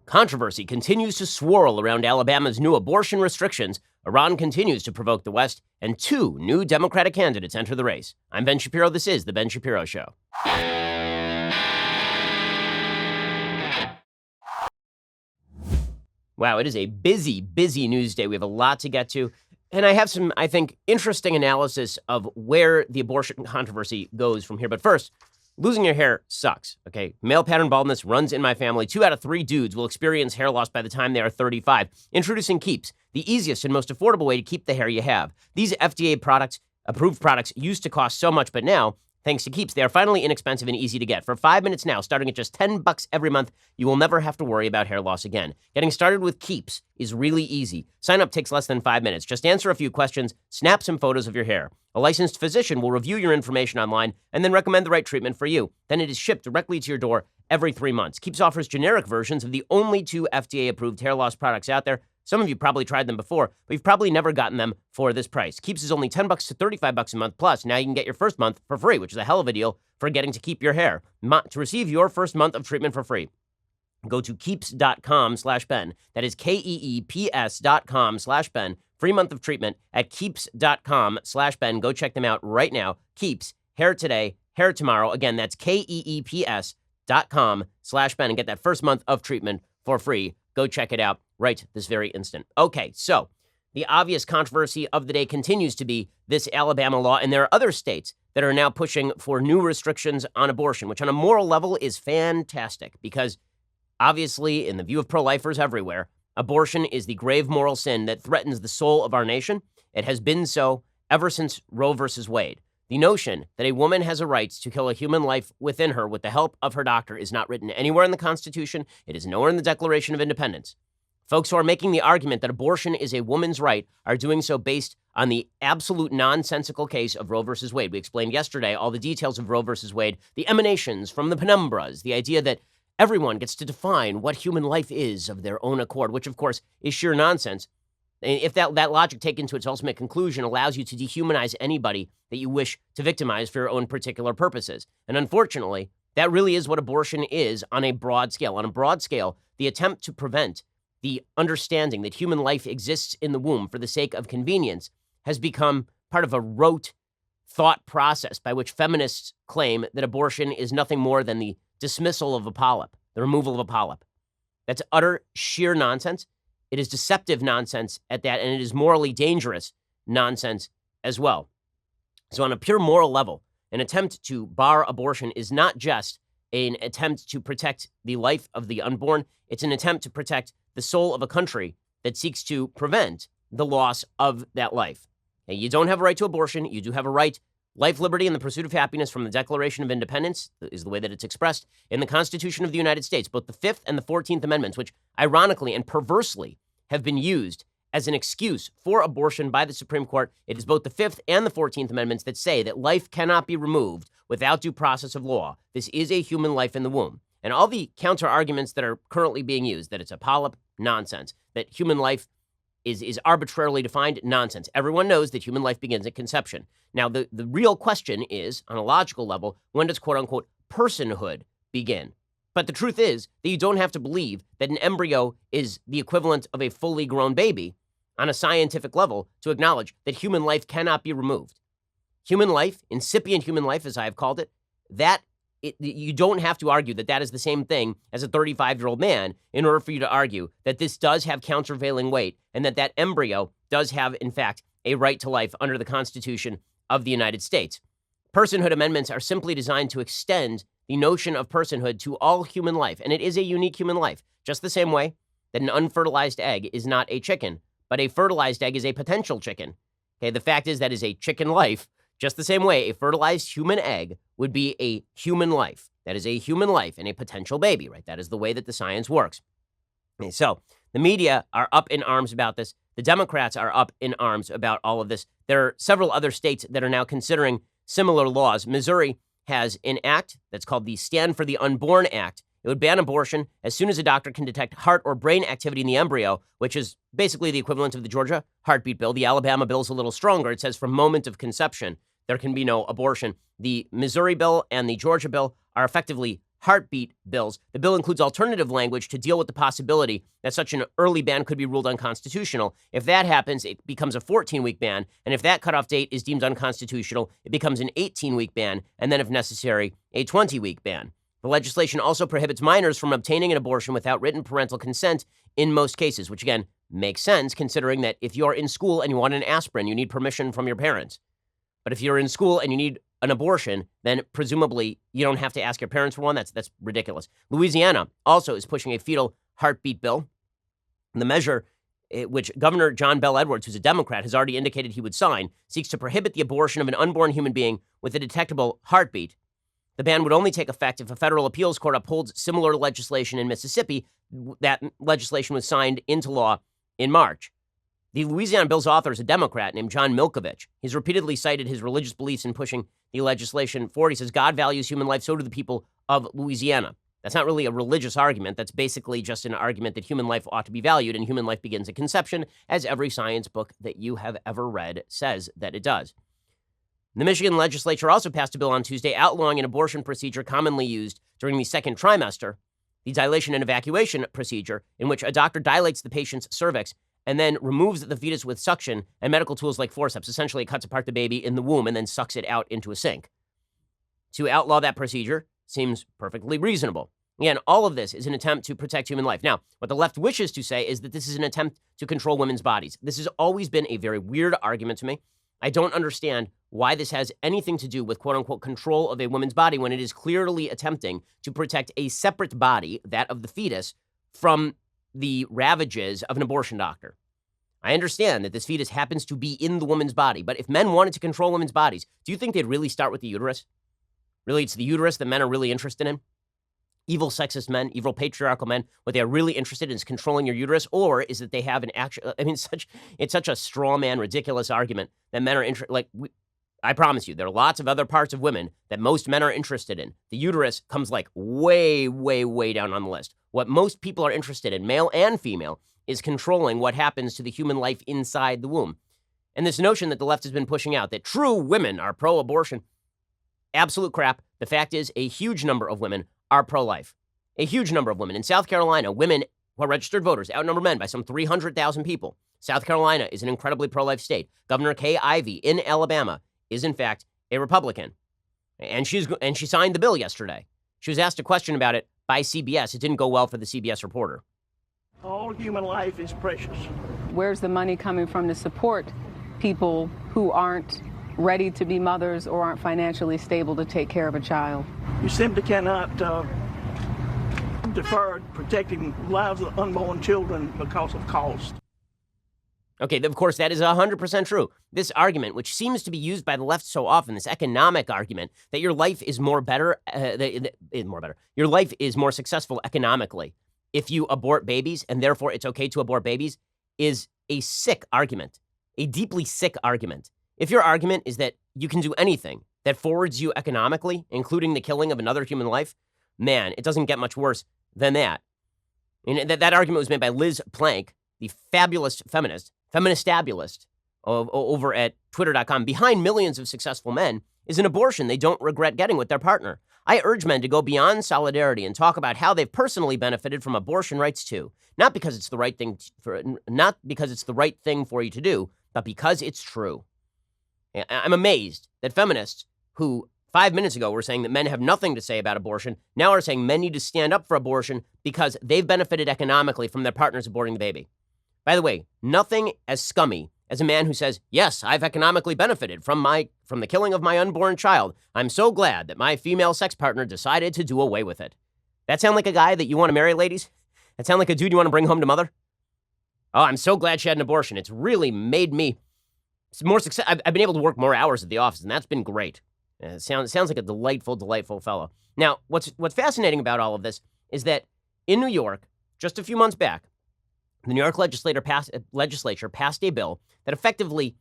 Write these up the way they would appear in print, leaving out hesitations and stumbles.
Controversy continues to swirl around Alabama's new abortion restrictions. Iran continues to provoke the West, and two new Democratic candidates enter the race. I'm Ben Shapiro. This is The Ben Shapiro Show. Wow, it is a busy, busy news day. We have a lot to get to. And I have some, I think, interesting analysis of where the abortion controversy goes from here. But first, losing your hair sucks, okay? Male pattern baldness runs in my family. 2 out of 3 dudes will experience hair loss by the time they are 35. Introducing Keeps, the easiest and most affordable way to keep the hair you have. These FDA approved products used to cost so much, but now, thanks to Keeps, they are finally inexpensive and easy to get. For 5 minutes now, starting at just $10 every month, you will never have to worry about hair loss again. Getting started with Keeps is really easy. Sign up takes less than 5 minutes. Just answer a few questions, snap some photos of your hair. A licensed physician will review your information online and then recommend the right treatment for you. Then it is shipped directly to your door every 3 months. Keeps offers generic versions of the only 2 FDA-approved hair loss products out there. Some of you probably tried them before, but you've probably never gotten them for this price. Keeps is only $10 to $35 a month. Plus, now you can get your first month for free, which is a hell of a deal for getting to keep your hair. To receive your first month of treatment for free, go to keeps.com/Ben. That is KEEPS.com/Ben. Free month of treatment at keeps.com/Ben. Go check them out right now. Keeps, hair today, hair tomorrow. Again, that's KEEPS.com/Ben and get that first month of treatment for free. Go check it out right this very instant. Okay, so the obvious controversy of the day continues to be this Alabama law, and there are other states that are now pushing for new restrictions on abortion, which on a moral level is fantastic because obviously, in the view of pro-lifers everywhere, abortion is the grave moral sin that threatens the soul of our nation. It has been so ever since Roe versus Wade. The notion that a woman has a right to kill a human life within her with the help of her doctor is not written anywhere in the Constitution. It is nowhere in the Declaration of Independence. Folks who are making the argument that abortion is a woman's right are doing so based on the absolute nonsensical case of Roe versus Wade. We explained yesterday all the details of Roe versus Wade, the emanations from the penumbras, the idea that everyone gets to define what human life is of their own accord, which, of course, is sheer nonsense. And if that logic taken to its ultimate conclusion allows you to dehumanize anybody that you wish to victimize for your own particular purposes. And unfortunately, that really is what abortion is on a broad scale. On a broad scale, the attempt to prevent the understanding that human life exists in the womb for the sake of convenience has become part of a rote thought process by which feminists claim that abortion is nothing more than the dismissal of a polyp, the removal of a polyp. That's utter sheer nonsense. It is deceptive nonsense at that, and it is morally dangerous nonsense as well. So on a pure moral level, an attempt to bar abortion is not just an attempt to protect the life of the unborn. It's an attempt to protect the soul of a country that seeks to prevent the loss of that life. And you don't have a right to abortion. You do have a right. Life, liberty, and the pursuit of happiness from the Declaration of Independence is the way that it's expressed in the Constitution of the United States, both the 5th and the 14th Amendments, which ironically and perversely have been used as an excuse for abortion by the Supreme Court. It is both the 5th and the 14th Amendments that say that life cannot be removed without due process of law. This is a human life in the womb. And all the counter arguments that are currently being used, that it's a polyp, nonsense, that human life is arbitrarily defined, nonsense. Everyone knows that human life begins at conception. Now, the real question is, on a logical level, when does quote-unquote personhood begin? But the truth is that you don't have to believe that an embryo is the equivalent of a fully grown baby on a scientific level to acknowledge that human life cannot be removed. Human life, incipient human life, as I have called it, you don't have to argue that that is the same thing as a 35-year-old man in order for you to argue that this does have countervailing weight and that embryo does have, in fact, a right to life under the Constitution of the United States. Personhood amendments are simply designed to extend the notion of personhood to all human life, and it is a unique human life, just the same way that an unfertilized egg is not a chicken, but a fertilized egg is a potential chicken. Okay, the fact is that is a chicken life, just the same way a fertilized human egg would be a human life. That is a human life and a potential baby, right? That is the way that the science works. Okay, so the media are up in arms about this. The Democrats are up in arms about all of this. There are several other states that are now considering similar laws. Missouri has an act that's called the Stand for the Unborn Act. It would ban abortion as soon as a doctor can detect heart or brain activity in the embryo, which is basically the equivalent of the Georgia heartbeat bill. The Alabama bill is a little stronger. It says from moment of conception, there can be no abortion. The Missouri bill and the Georgia bill are effectively heartbeat bills. The bill includes alternative language to deal with the possibility that such an early ban could be ruled unconstitutional. If that happens, it becomes a 14-week ban, and if that cutoff date is deemed unconstitutional, it becomes an 18-week ban, and then, if necessary, a 20-week ban. The legislation also prohibits minors from obtaining an abortion without written parental consent in most cases, which, again, makes sense considering that if you're in school and you want an aspirin, you need permission from your parents. But if you're in school and you need an abortion, then presumably you don't have to ask your parents for one. That's ridiculous. Louisiana also is pushing a fetal heartbeat bill. The measure, which Governor John Bel Edwards, who's a Democrat, has already indicated he would sign, seeks to prohibit the abortion of an unborn human being with a detectable heartbeat. The ban would only take effect if a federal appeals court upholds similar legislation in Mississippi. That legislation was signed into law in March. The Louisiana bill's author is a Democrat named John Milkovich. He's repeatedly cited his religious beliefs in pushing the legislation forward. He says, God values human life, so do the people of Louisiana. That's not really a religious argument. That's basically just an argument that human life ought to be valued, and human life begins at conception, as every science book that you have ever read says that it does. The Michigan legislature also passed a bill on Tuesday outlawing an abortion procedure commonly used during the second trimester, the dilation and evacuation procedure, in which a doctor dilates the patient's cervix and then removes the fetus with suction and medical tools like forceps. Essentially, it cuts apart the baby in the womb and then sucks it out into a sink. To outlaw that procedure seems perfectly reasonable. Again, all of this is an attempt to protect human life. Now, what the left wishes to say is that this is an attempt to control women's bodies. This has always been a very weird argument to me. I don't understand why this has anything to do with quote-unquote control of a woman's body when it is clearly attempting to protect a separate body, that of the fetus, from the ravages of an abortion doctor. I understand that this fetus happens to be in the woman's body, but if men wanted to control women's bodies, do you think they'd really start with the uterus? Really, it's the uterus that men are really interested in? Evil sexist men, evil patriarchal men, what they're really interested in is controlling your uterus, or is that they have an actual, it's such a straw man, ridiculous argument that men are interested, I promise you, there are lots of other parts of women that most men are interested in. The uterus comes way, way, way down on the list. What most people are interested in, male and female, is controlling what happens to the human life inside the womb. And this notion that the left has been pushing out, that true women are pro-abortion, absolute crap. The fact is, a huge number of women are pro-life. A huge number of women. In South Carolina, women who are registered voters outnumber men by some 300,000 people. South Carolina is an incredibly pro-life state. Governor Kay Ivey in Alabama is, in fact, a Republican. And she signed the bill yesterday. She was asked a question about it by CBS. It didn't go well for the CBS reporter. All human life is precious. Where's the money coming from to support people who aren't ready to be mothers or aren't financially stable to take care of a child? You simply cannot defer protecting lives of unborn children because of cost. Okay, of course, that is 100% true. This argument, which seems to be used by the left so often, this economic argument that your life is your life is more successful economically if you abort babies, and therefore it's okay to abort babies, is a sick argument, a deeply sick argument. If your argument is that you can do anything that forwards you economically, including the killing of another human life, man, it doesn't get much worse than that. And that argument was made by Liz Plank, the fabulous feministabulist over at twitter.com. Behind millions of successful men is an abortion they don't regret getting with their partner. I urge men to go beyond solidarity and talk about how they've personally benefited from abortion rights too. Not because it's the right thing for you to do, but because it's true. I'm amazed that feminists who 5 minutes ago were saying that men have nothing to say about abortion now are saying men need to stand up for abortion because they've benefited economically from their partners aborting the baby. By the way, nothing as scummy as a man who says, yes, I've economically benefited from the killing of my unborn child. I'm so glad that my female sex partner decided to do away with it. That sound like a guy that you want to marry, ladies? That sound like a dude you want to bring home to mother? Oh, I'm so glad she had an abortion. It's really made me more success. I've been able to work more hours at the office, and that's been great. It sounds like a delightful, delightful fellow. Now, what's fascinating about all of this is that in New York, just a few months back, the New York legislature passed a bill that effectively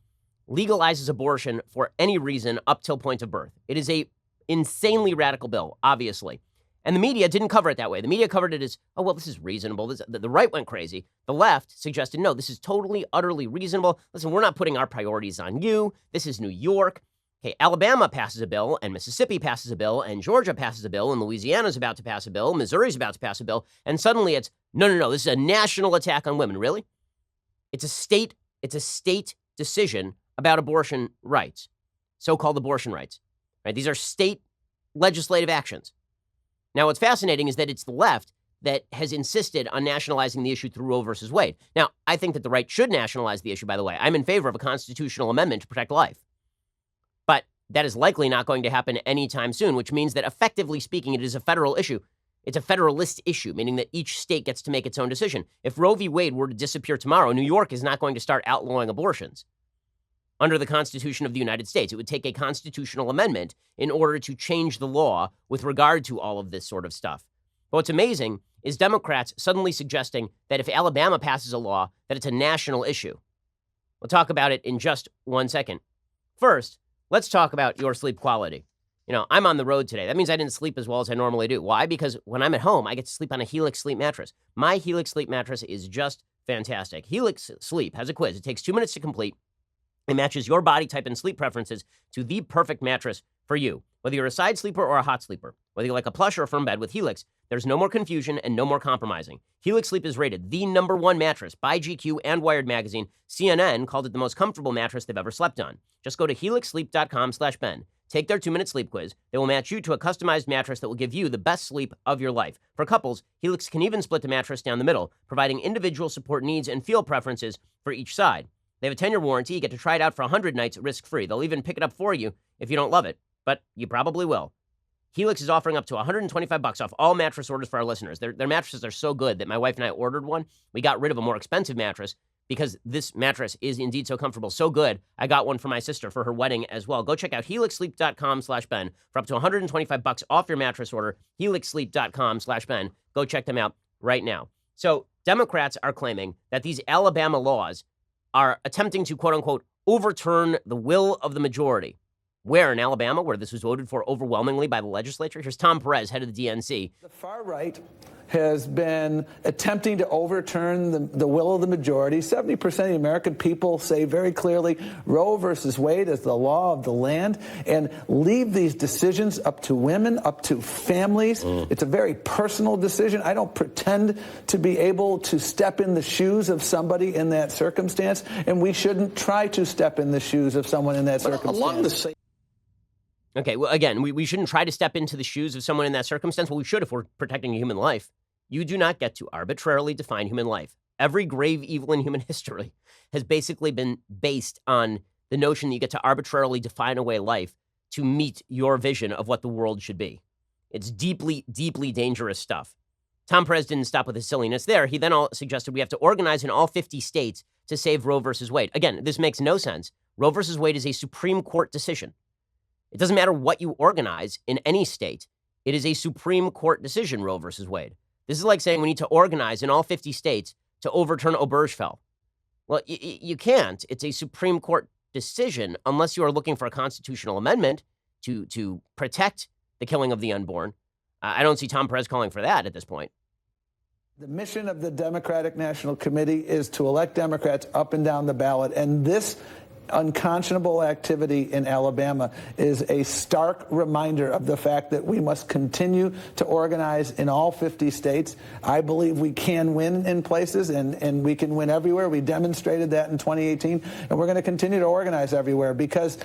legalizes abortion for any reason up till point of birth. It is a insanely radical bill, obviously. And the media didn't cover it that way. The media covered it as, oh, well, this is reasonable. The right went crazy. The left suggested, no, this is totally, utterly reasonable. Listen, we're not putting our priorities on you. This is New York. Okay, Alabama passes a bill, and Mississippi passes a bill, and Georgia passes a bill, and Louisiana's about to pass a bill, Missouri's about to pass a bill, and suddenly it's, no, this is a national attack on women. Really? It's a state decision about abortion rights, so-called abortion rights. Right? These are state legislative actions. Now, what's fascinating is that it's the left that has insisted on nationalizing the issue through Roe versus Wade. Now, I think that the right should nationalize the issue, by the way. I'm in favor of a constitutional amendment to protect life. But that is likely not going to happen anytime soon, which means that effectively speaking, it is a federal issue. It's a federalist issue, meaning that each state gets to make its own decision. If Roe v. Wade were to disappear tomorrow, New York is not going to start outlawing abortions under the Constitution of the United States. It would take a constitutional amendment in order to change the law with regard to all of this sort of stuff. But what's amazing is Democrats suddenly suggesting that if Alabama passes a law, that it's a national issue. We'll talk about it in just 1 second. First, let's talk about your sleep quality. You know, I'm on the road today. That means I didn't sleep as well as I normally do. Why? Because when I'm at home, I get to sleep on a Helix sleep mattress. My Helix sleep mattress is just fantastic. Helix Sleep has a quiz. It takes 2 minutes to complete. It matches your body type and sleep preferences to the perfect mattress for you. Whether you're a side sleeper or a hot sleeper, whether you like a plush or a firm bed, with Helix, there's no more confusion and no more compromising. Helix Sleep is rated the #1 mattress by GQ and Wired Magazine. CNN called it the most comfortable mattress they've ever slept on. Just go to helixsleep.com/Ben. Take their 2-minute sleep quiz. They will match you to a customized mattress that will give you the best sleep of your life. For couples, Helix can even split the mattress down the middle, providing individual support needs and feel preferences for each side. They have a 10-year warranty. You get to try it out for 100 nights risk-free. They'll even pick it up for you if you don't love it, but you probably will. Helix is offering up to $125 off all mattress orders for our listeners. Their mattresses are so good that my wife and I ordered one. We got rid of a more expensive mattress because this mattress is indeed so comfortable, so good. I got one for my sister for her wedding as well. Go check out helixsleep.com/Ben for up to $125 off your mattress order. helixsleep.com/Ben. Go check them out right now. So Democrats are claiming that these Alabama laws are attempting to, quote unquote, overturn the will of the majority. Where in Alabama, where this was voted for overwhelmingly by the legislature? Here's Tom Perez, head of the DNC. The far right has been attempting to overturn the will of the majority. 70% of the American people say very clearly Roe versus Wade is the law of the land, and leave these decisions up to women, up to families. It's a very personal decision. I don't pretend to be able to step in the shoes of somebody in that circumstance, and we shouldn't try to step in the shoes of someone in that circumstance. Okay, well, again, we shouldn't try to step into the shoes of someone in that circumstance. Well, we should if we're protecting a human life. You do not get to arbitrarily define human life. Every grave evil in human history has basically been based on the notion that you get to arbitrarily define away life to meet your vision of what the world should be. It's deeply, deeply dangerous stuff. Tom Perez didn't stop with his silliness there. He then suggested we have to organize in all 50 states to save Roe versus Wade. Again, this makes no sense. Roe versus Wade is a Supreme Court decision. It doesn't matter what you organize in any state. It is a Supreme Court decision, Roe versus Wade. This is like saying we need to organize in all 50 states to overturn Obergefell. Well, you can't. It's a Supreme Court decision unless you are looking for a constitutional amendment to protect the killing of the unborn. I don't see Tom Perez calling for that at this point. The mission of the Democratic National Committee is to elect Democrats up and down the ballot, and this unconscionable activity in Alabama is a stark reminder of the fact that we must continue to organize in all 50 states. I believe we can win in places, and we can win everywhere. We demonstrated that in 2018, and we're going to continue to organize everywhere because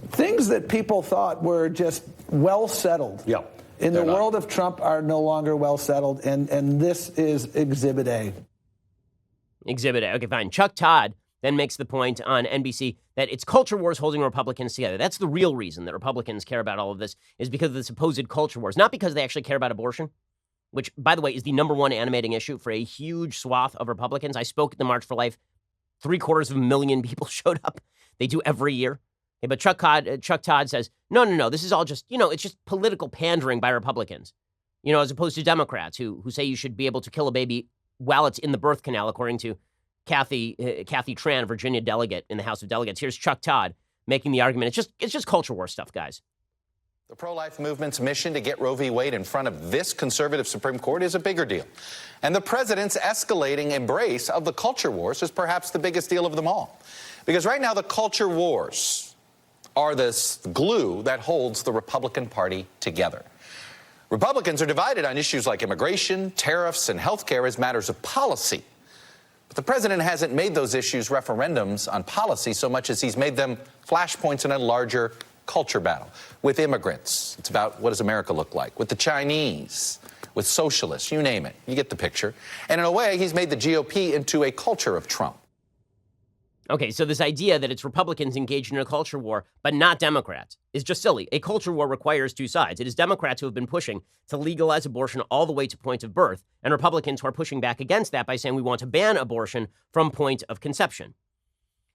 things that people thought were just well settled in the world of Trump are no longer well settled, and this is Exhibit A. Exhibit A. Okay, fine. Chuck Todd then makes the point on NBC that it's culture wars holding Republicans together. That's the real reason that Republicans care about all of this, is because of the supposed culture wars, not because they actually care about abortion, which, by the way, is the #1 animating issue for a huge swath of Republicans. I spoke at the March for Life. 750,000 people showed up. They do every year. Okay, but Chuck Todd says, no, this is all just, it's just political pandering by Republicans, as opposed to Democrats who say you should be able to kill a baby while it's in the birth canal, according to Kathy Tran, Virginia delegate in the House of Delegates. Here's Chuck Todd making the argument. It's just culture war stuff, guys. The pro-life movement's mission to get Roe v. Wade in front of this conservative Supreme Court is a bigger deal. And the president's escalating embrace of the culture wars is perhaps the biggest deal of them all. Because right now, the culture wars are the glue that holds the Republican Party together. Republicans are divided on issues like immigration, tariffs, and health care as matters of policy. But the president hasn't made those issues referendums on policy so much as he's made them flashpoints in a larger culture battle. With immigrants, it's about what does America look like? With the Chinese, with socialists, you name it. You get the picture. And in a way, he's made the GOP into a culture of Trump. Okay, so this idea that it's Republicans engaged in a culture war, but not Democrats, is just silly. A culture war requires two sides. It is Democrats who have been pushing to legalize abortion all the way to point of birth, and Republicans who are pushing back against that by saying we want to ban abortion from point of conception.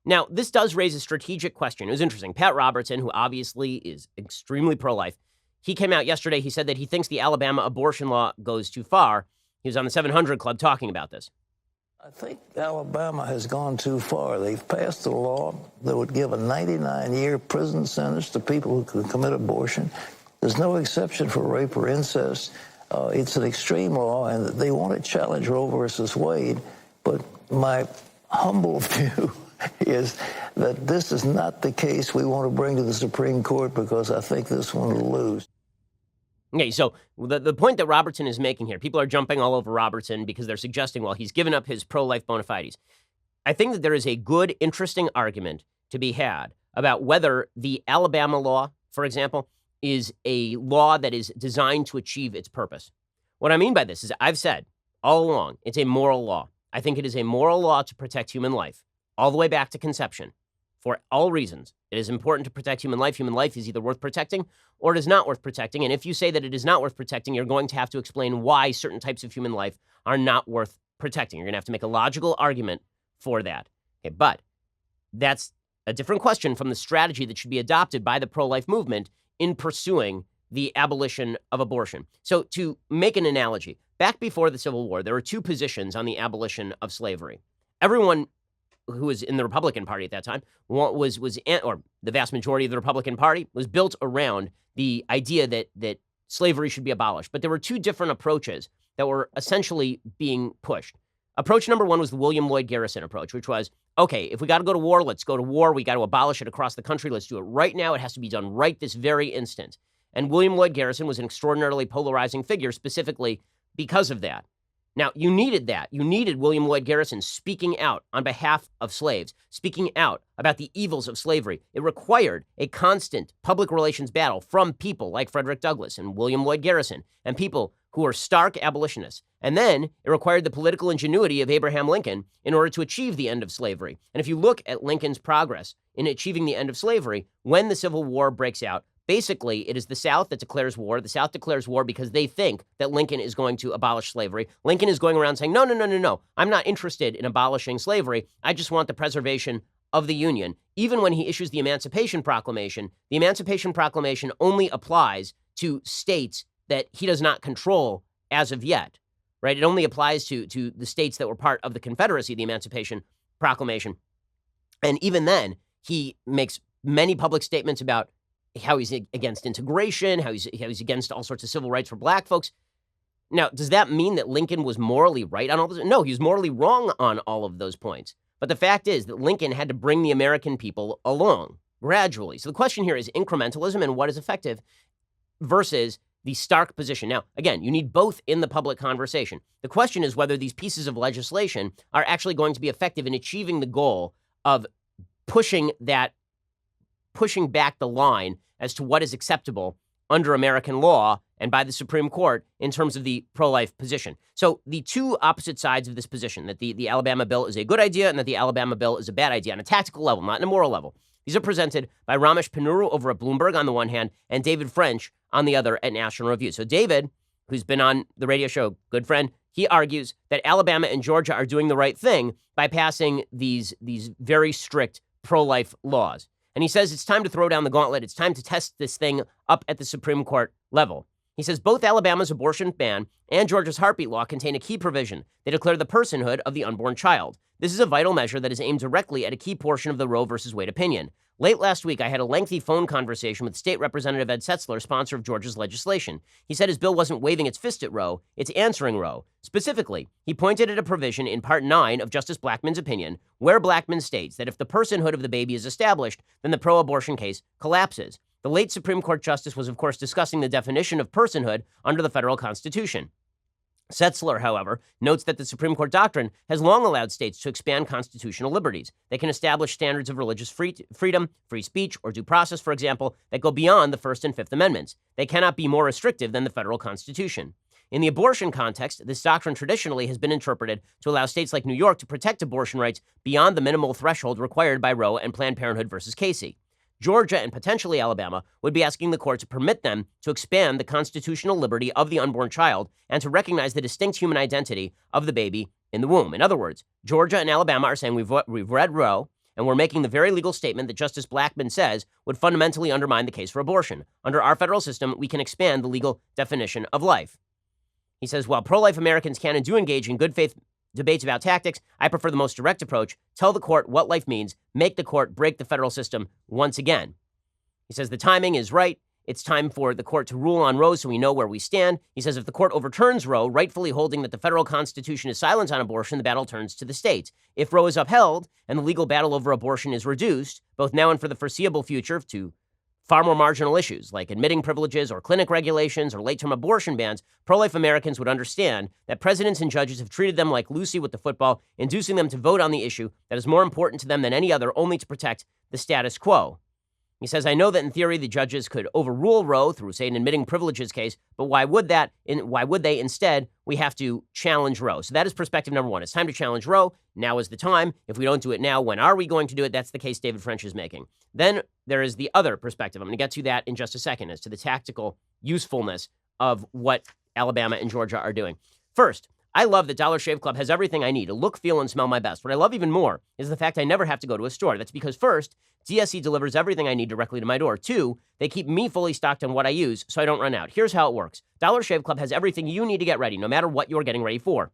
Now, this does raise a strategic question. It was interesting. Pat Robertson, who obviously is extremely pro-life, he came out yesterday. He said that he thinks the Alabama abortion law goes too far. He was on the 700 Club talking about this. I think Alabama has gone too far. They've passed a law that would give a 99-year prison sentence to people who could commit abortion. There's no exception for rape or incest. It's an extreme law, and they want to challenge Roe versus Wade. But my humble view is that this is not the case we want to bring to the Supreme Court because I think this one will lose. Okay, so the point that Robertson is making here, people are jumping all over Robertson because they're suggesting, well, he's given up his pro-life bona fides. I think that there is a good, interesting argument to be had about whether the Alabama law, for example, is a law that is designed to achieve its purpose. What I mean by this is I've said all along, it's a moral law. I think it is a moral law to protect human life, all the way back to conception. For all reasons, it is important to protect human life. Human life is either worth protecting or it is not worth protecting. And if you say that it is not worth protecting, you're going to have to explain why certain types of human life are not worth protecting. You're going to have to make a logical argument for that. Okay, but that's a different question from the strategy that should be adopted by the pro-life movement in pursuing the abolition of abortion. So to make an analogy, back before the Civil War, there were two positions on the abolition of slavery. Everyone who was in the Republican Party at that time or the vast majority of the Republican Party was built around the idea that slavery should be abolished. But there were two different approaches that were essentially being pushed. Approach number one was the William Lloyd Garrison approach, which was, okay, if we got to go to war, let's go to war. We got to abolish it across the country. Let's do it right now. It has to be done right this very instant. And William Lloyd Garrison was an extraordinarily polarizing figure specifically because of that. Now, you needed that. You needed William Lloyd Garrison speaking out on behalf of slaves, speaking out about the evils of slavery. It required a constant public relations battle from people like Frederick Douglass and William Lloyd Garrison and people who were stark abolitionists. And then it required the political ingenuity of Abraham Lincoln in order to achieve the end of slavery. And if you look at Lincoln's progress in achieving the end of slavery, when the Civil War breaks out, basically, it is the South that declares war. The South declares war because they think that Lincoln is going to abolish slavery. Lincoln is going around saying, no. I'm not interested in abolishing slavery. I just want the preservation of the Union. Even when he issues the Emancipation Proclamation only applies to states that he does not control as of yet, right? It only applies to the states that were part of the Confederacy, the Emancipation Proclamation. And even then, he makes many public statements about how he's against integration, how he's against all sorts of civil rights for black folks. Now, does that mean that Lincoln was morally right on all this? No, he was morally wrong on all of those points. But the fact is that Lincoln had to bring the American people along gradually. So the question here is incrementalism and what is effective versus the stark position. Now, again, you need both in the public conversation. The question is whether these pieces of legislation are actually going to be effective in achieving the goal of pushing back the line as to what is acceptable under American law and by the Supreme Court in terms of the pro-life position. So the two opposite sides of this position, that the Alabama bill is a good idea and that the Alabama bill is a bad idea on a tactical level, not on a moral level. These are presented by Ramesh Ponnuru over at Bloomberg on the one hand and David French on the other at National Review. So David, who's been on the radio show, good friend, he argues that Alabama and Georgia are doing the right thing by passing these very strict pro-life laws. And he says it's time to throw down the gauntlet. It's time to test this thing up at the Supreme Court level. He says both Alabama's abortion ban and Georgia's heartbeat law contain a key provision. They declare the personhood of the unborn child. This is a vital measure that is aimed directly at a key portion of the Roe versus Wade opinion. Late last week, I had a lengthy phone conversation with State Representative Ed Setzler, sponsor of Georgia's legislation. He said his bill wasn't waving its fist at Roe, it's answering Roe. Specifically, he pointed at a provision in Part 9 of Justice Blackmun's opinion, where Blackmun states that if the personhood of the baby is established, then the pro-abortion case collapses. The late Supreme Court Justice was, of course, discussing the definition of personhood under the federal Constitution. Setzler, however, notes that the Supreme Court doctrine has long allowed states to expand constitutional liberties. They can establish standards of religious freedom, free speech, or due process, for example, that go beyond the First and Fifth Amendments. They cannot be more restrictive than the federal Constitution. In the abortion context, this doctrine traditionally has been interpreted to allow states like New York to protect abortion rights beyond the minimal threshold required by Roe and Planned Parenthood versus Casey. Georgia and potentially Alabama would be asking the court to permit them to expand the constitutional liberty of the unborn child and to recognize the distinct human identity of the baby in the womb. In other words, Georgia and Alabama are saying we've read Roe, and we're making the very legal statement that Justice Blackmun says would fundamentally undermine the case for abortion. Under our federal system, we can expand the legal definition of life. He says, while pro-life Americans can and do engage in good faith debates about tactics, I prefer the most direct approach. Tell the court what life means. Make the court break the federal system once again. He says the timing is right. It's time for the court to rule on Roe so we know where we stand. He says if the court overturns Roe, rightfully holding that the federal Constitution is silent on abortion, the battle turns to the states. If Roe is upheld and the legal battle over abortion is reduced, both now and for the foreseeable future, to far more marginal issues like admitting privileges or clinic regulations or late-term abortion bans, pro-life Americans would understand that presidents and judges have treated them like Lucy with the football, inducing them to vote on the issue that is more important to them than any other, only to protect the status quo. He says, I know that in theory the judges could overrule Roe through, say, an admitting privileges case, but why would they? Instead, we have to challenge Roe. So that is perspective number one. It's time to challenge Roe. Now is the time. If we don't do it now, when are we going to do it? That's the case David French is making. Then there is the other perspective. I'm going to get to that in just a second as to the tactical usefulness of what Alabama and Georgia are doing. First, I love that Dollar Shave Club has everything I need to look, feel, and smell my best. What I love even more is the fact I never have to go to a store. That's because first, DSC delivers everything I need directly to my door. Two, they keep me fully stocked on what I use so I don't run out. Here's how it works. Dollar Shave Club has everything you need to get ready, no matter what you're getting ready for.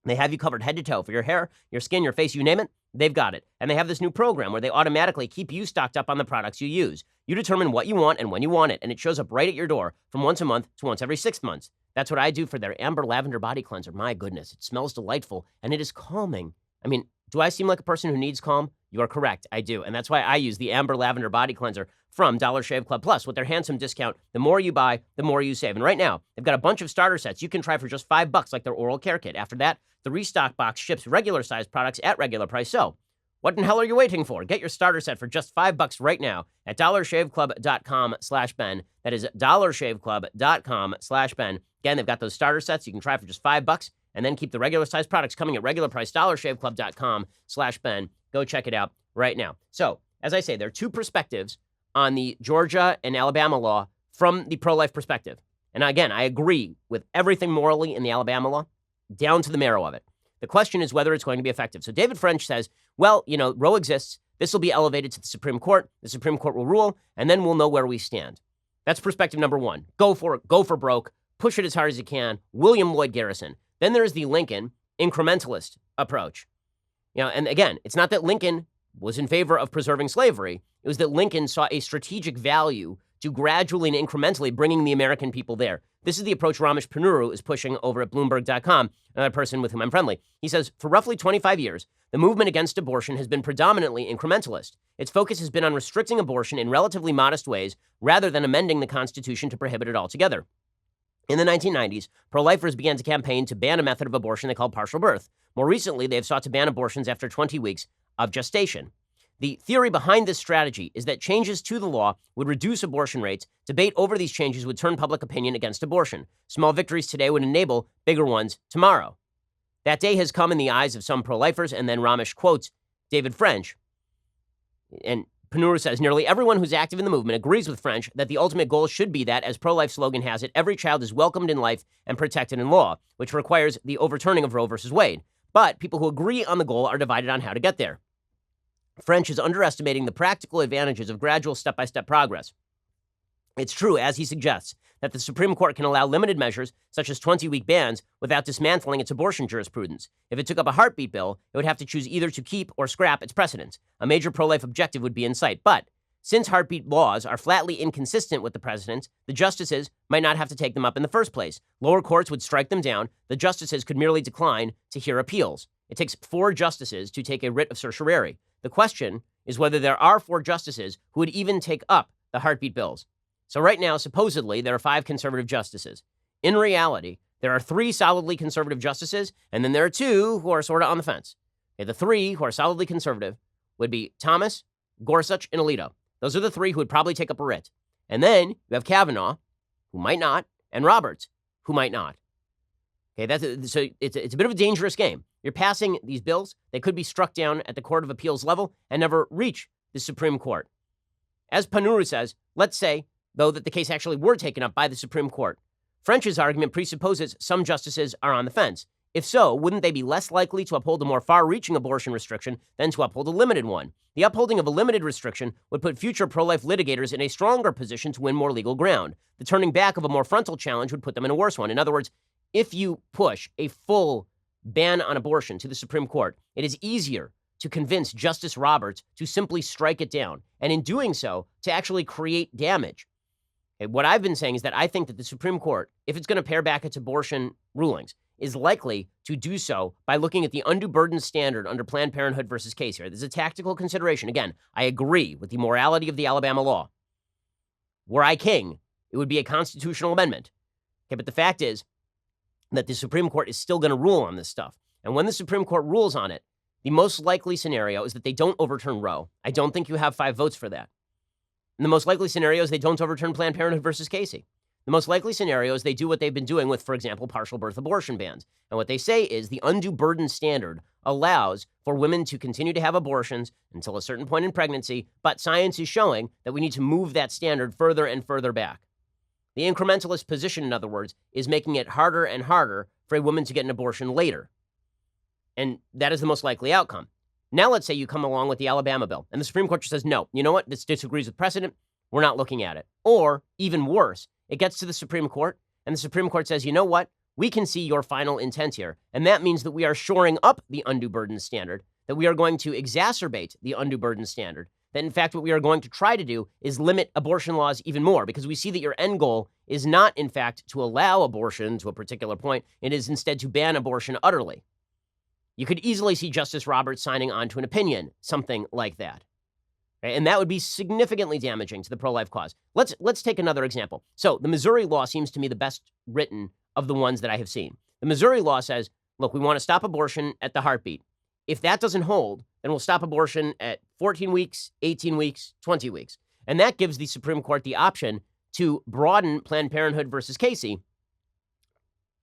They have you covered head to toe for your hair, your skin, your face, you name it, they've got it. And they have this new program where they automatically keep you stocked up on the products you use. You determine what you want and when you want it, and it shows up right at your door from once a month to once every 6 months. That's what I do for their Amber Lavender Body Cleanser. My goodness, it smells delightful, and it is calming. I mean, do I seem like a person who needs calm? You are correct, I do. And that's why I use the Amber Lavender Body Cleanser from Dollar Shave Club Plus. With their handsome discount, the more you buy, the more you save. And right now, they've got a bunch of starter sets you can try for just $5, like their oral care kit. After that, the restock box ships regular-sized products at regular price. So, what in hell are you waiting for? Get your starter set for just $5 right now at dollarshaveclub.com/Ben. That is dollarshaveclub.com/Ben. Again, they've got those starter sets you can try for just $5 and then keep the regular size products coming at regular price. dollarshaveclub.com/Ben. Go check it out right now. So, as I say, there are two perspectives on the Georgia and Alabama law from the pro-life perspective. And again, I agree with everything morally in the Alabama law, down to the marrow of it. The question is whether it's going to be effective. So David French says, well, Roe exists. This will be elevated to the Supreme Court. The Supreme Court will rule, and then we'll know where we stand. That's perspective number one. Go for it. Go for broke. Push it as hard as you can. William Lloyd Garrison. Then there's the Lincoln incrementalist approach. And again, it's not that Lincoln was in favor of preserving slavery. It was that Lincoln saw a strategic value to gradually and incrementally bringing the American people there. This is the approach Ramesh Ponnuru is pushing over at Bloomberg.com, another person with whom I'm friendly. He says, for roughly 25 years, the movement against abortion has been predominantly incrementalist. Its focus has been on restricting abortion in relatively modest ways rather than amending the Constitution to prohibit it altogether. In the 1990s, pro-lifers began to campaign to ban a method of abortion they called partial birth. More recently, they have sought to ban abortions after 20 weeks of gestation. The theory behind this strategy is that changes to the law would reduce abortion rates. Debate over these changes would turn public opinion against abortion. Small victories today would enable bigger ones tomorrow. That day has come in the eyes of some pro-lifers, and then Ramesh quotes David French. And Ponnuru says, nearly everyone who's active in the movement agrees with French that the ultimate goal should be that, as pro-life slogan has it, every child is welcomed in life and protected in law, which requires the overturning of Roe versus Wade. But people who agree on the goal are divided on how to get there. French is underestimating the practical advantages of gradual step-by-step progress. It's true, as he suggests, that the Supreme Court can allow limited measures, such as 20-week bans, without dismantling its abortion jurisprudence. If it took up a heartbeat bill, it would have to choose either to keep or scrap its precedents. A major pro-life objective would be in sight. But since heartbeat laws are flatly inconsistent with the precedents, the justices might not have to take them up in the first place. Lower courts would strike them down. The justices could merely decline to hear appeals. It takes 4 justices to take a writ of certiorari. The question is whether there are 4 justices who would even take up the heartbeat bills. So right now, supposedly, there are 5 conservative justices. In reality, there are 3 solidly conservative justices, and then there are 2 who are sort of on the fence. Okay, the 3 who are solidly conservative would be Thomas, Gorsuch, and Alito. Those are the 3 who would probably take up a writ. And then you have Kavanaugh, who might not, and Roberts, who might not. Okay, so it's a bit of a dangerous game. You're passing these bills. They could be struck down at the Court of Appeals level and never reach the Supreme Court. As Panuru says, let's say, though, that the case actually were taken up by the Supreme Court. French's argument presupposes some justices are on the fence. If so, wouldn't they be less likely to uphold a more far-reaching abortion restriction than to uphold a limited one? The upholding of a limited restriction would put future pro-life litigators in a stronger position to win more legal ground. The turning back of a more frontal challenge would put them in a worse one. In other words, if you push a full ban on abortion to the Supreme Court, it is easier to convince Justice Roberts to simply strike it down, and in doing so, to actually create damage. Okay, what I've been saying is that I think that the Supreme Court, if it's going to pare back its abortion rulings, is likely to do so by looking at the undue burden standard under Planned Parenthood versus Casey. There's a tactical consideration. Again, I agree with the morality of the Alabama law. Were I king, it would be a constitutional amendment. Okay, but the fact is that the Supreme Court is still going to rule on this stuff. And when the Supreme Court rules on it, the most likely scenario is that they don't overturn Roe. I don't think you have 5 votes for that. And the most likely scenario is they don't overturn Planned Parenthood versus Casey. The most likely scenario is they do what they've been doing with, for example, partial birth abortion bans. And what they say is the undue burden standard allows for women to continue to have abortions until a certain point in pregnancy, but science is showing that we need to move that standard further and further back. The incrementalist position, in other words, is making it harder and harder for a woman to get an abortion later. And that is the most likely outcome. Now let's say you come along with the Alabama bill, and the Supreme Court says, no, you know what, this disagrees with precedent, we're not looking at it. Or, even worse, it gets to the Supreme Court, and the Supreme Court says, you know what, we can see your final intent here, and that means that we are shoring up the undue burden standard, that we are going to exacerbate the undue burden standard, that in fact what we are going to try to do is limit abortion laws even more, because we see that your end goal is not, in fact, to allow abortion to a particular point. It is instead to ban abortion utterly. You could easily see Justice Roberts signing on to an opinion, something like that. Right? And that would be significantly damaging to the pro-life cause. Let's take another example. So the Missouri law seems to me the best written of the ones that I have seen. The Missouri law says, look, we want to stop abortion at the heartbeat. If that doesn't hold, then we'll stop abortion at 14 weeks, 18 weeks, 20 weeks. And that gives the Supreme Court the option to broaden Planned Parenthood versus Casey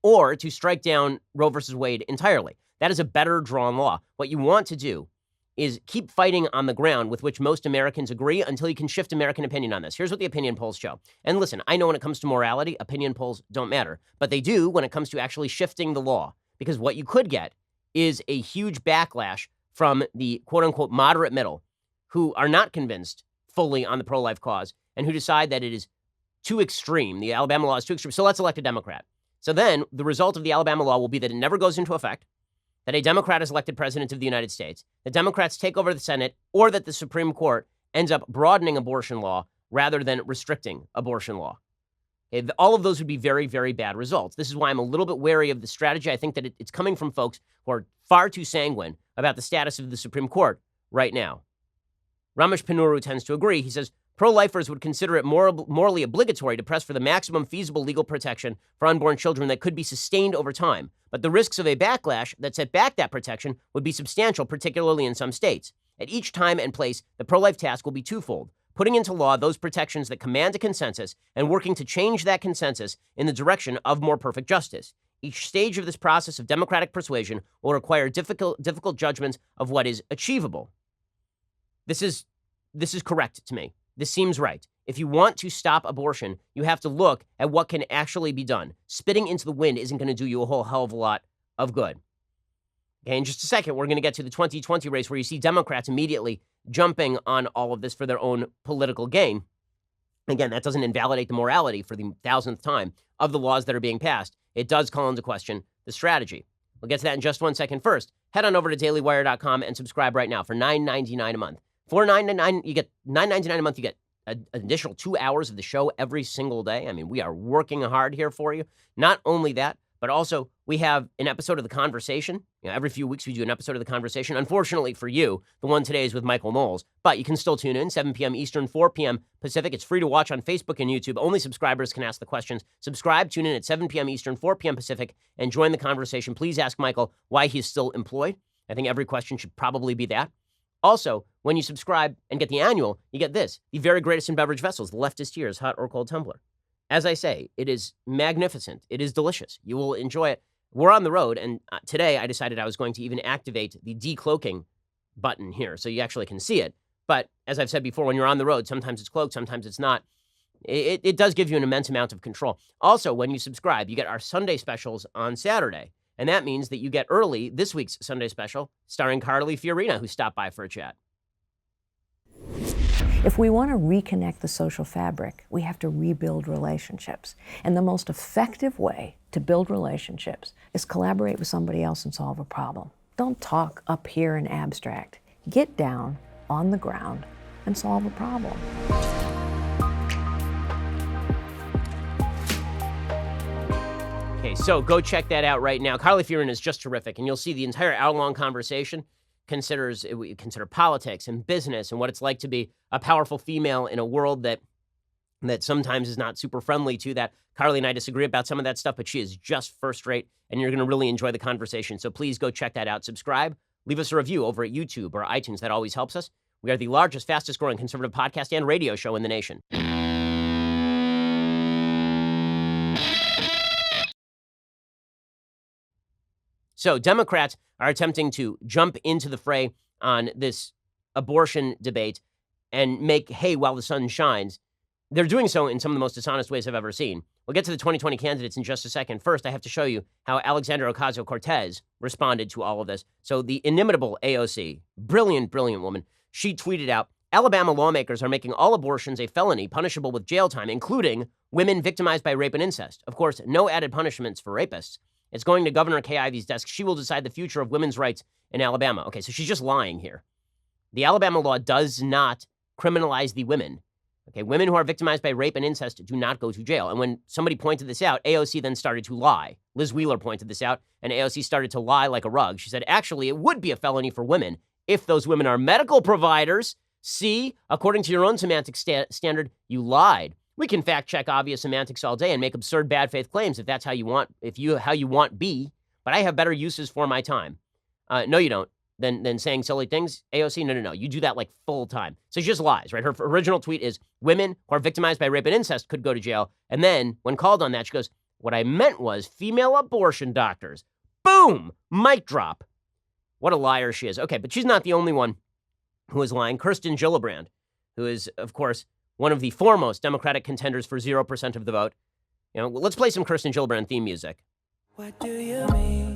or to strike down Roe versus Wade entirely. That is a better drawn law. What you want to do is keep fighting on the ground with which most Americans agree until you can shift American opinion on this. Here's what the opinion polls show. And listen, I know when it comes to morality, opinion polls don't matter, but they do when it comes to actually shifting the law. Because what you could get is a huge backlash from the quote-unquote moderate middle who are not convinced fully on the pro-life cause and who decide that it is too extreme. The Alabama law is too extreme, so let's elect a Democrat. So then the result of the Alabama law will be that it never goes into effect, that a Democrat is elected president of the United States, that Democrats take over the Senate, or that the Supreme Court ends up broadening abortion law rather than restricting abortion law. All of those would be very, very bad results. This is why I'm a little bit wary of the strategy. I think that it's coming from folks who are far too sanguine about the status of the Supreme Court right now. Ramesh Panuru tends to agree. He says, pro-lifers would consider it morally obligatory to press for the maximum feasible legal protection for unborn children that could be sustained over time. But the risks of a backlash that set back that protection would be substantial, particularly in some states. At each time and place, the pro-life task will be twofold: putting into law those protections that command a consensus and working to change that consensus in the direction of more perfect justice. Each stage of this process of democratic persuasion will require difficult judgments of what is achievable. This is correct to me. This seems right. If you want to stop abortion, you have to look at what can actually be done. Spitting into the wind isn't going to do you a whole hell of a lot of good. Okay, in just a second, we're going to get to the 2020 race where you see Democrats immediately jumping on all of this for their own political gain. Again, that doesn't invalidate the morality for the thousandth time of the laws that are being passed. It does call into question the strategy. We'll get to that in just 1 second. First, head on over to dailywire.com and subscribe right now for $9.99 a month. For $9.99, you get $9.99 a month. You get an additional 2 hours of the show every single day. I mean, we are working hard here for you. Not only that, but also we have an episode of The Conversation. Every few weeks we do an episode of The Conversation. Unfortunately for you, the one today is with Michael Knowles, but you can still tune in, 7 p.m. Eastern, 4 p.m. Pacific. It's free to watch on Facebook and YouTube. Only subscribers can ask the questions. Subscribe, tune in at 7 p.m. Eastern, 4 p.m. Pacific, and join the conversation. Please ask Michael why he's still employed. I think every question should probably be that. Also, when you subscribe and get the annual, you get this, the very greatest in beverage vessels, the leftist tears, hot or cold tumbler. As I say, it is magnificent. It is delicious. You will enjoy it. We're on the road, and today I decided I was going to even activate the decloaking button here so you actually can see it. But as I've said before, when you're on the road, sometimes it's cloaked, sometimes it's not. It does give you an immense amount of control. Also, when you subscribe, you get our Sunday specials on Saturday. And that means that you get early this week's Sunday special starring Carly Fiorina, who stopped by for a chat. If we want to reconnect the social fabric, we have to rebuild relationships. And the most effective way to build relationships is collaborate with somebody else and solve a problem. Don't talk up here in abstract. Get down on the ground and solve a problem. Okay, so go check that out right now. Carly Fiorina is just terrific, and you'll see the entire hour-long conversation we consider politics and business and what it's like to be a powerful female in a world that sometimes is not super friendly to that. Carly and I disagree about some of that stuff, but she is just first rate, and you're going to really enjoy the conversation. So please go check that out. Subscribe. Leave us a review over at YouTube or iTunes. That always helps us. We are the largest, fastest growing conservative podcast and radio show in the nation. So Democrats are attempting to jump into the fray on this abortion debate and make hay while the sun shines. They're doing so in some of the most dishonest ways I've ever seen. We'll get to the 2020 candidates in just a second. First, I have to show you how Alexandria Ocasio-Cortez responded to all of this. So the inimitable AOC, brilliant, brilliant woman, she tweeted out, Alabama lawmakers are making all abortions a felony punishable with jail time, including women victimized by rape and incest. Of course, no added punishments for rapists. It's going to Governor Kay Ivey's desk. She will decide the future of women's rights in Alabama. Okay, so she's just lying here. The Alabama law does not criminalize the women. Okay, women who are victimized by rape and incest do not go to jail. And when somebody pointed this out, AOC then started to lie. Liz Wheeler pointed this out, and AOC started to lie like a rug. She said, actually, it would be a felony for women if those women are medical providers. See, according to your own semantic standard, you lied. We can fact check obvious semantics all day and make absurd bad faith claims if that's how you want, how you want be. But I have better uses for my time. No, you don't. Than saying silly things. AOC, no. You do that like full time. So she just lies, right? Her original tweet is women who are victimized by rape and incest could go to jail. And then when called on that, she goes, what I meant was female abortion doctors. Boom! Mic drop. What a liar she is. Okay, but she's not the only one who is lying. Kirsten Gillibrand, who is, of course, one of the foremost Democratic contenders for 0% of the vote. Let's play some Kirsten Gillibrand theme music. What do you mean?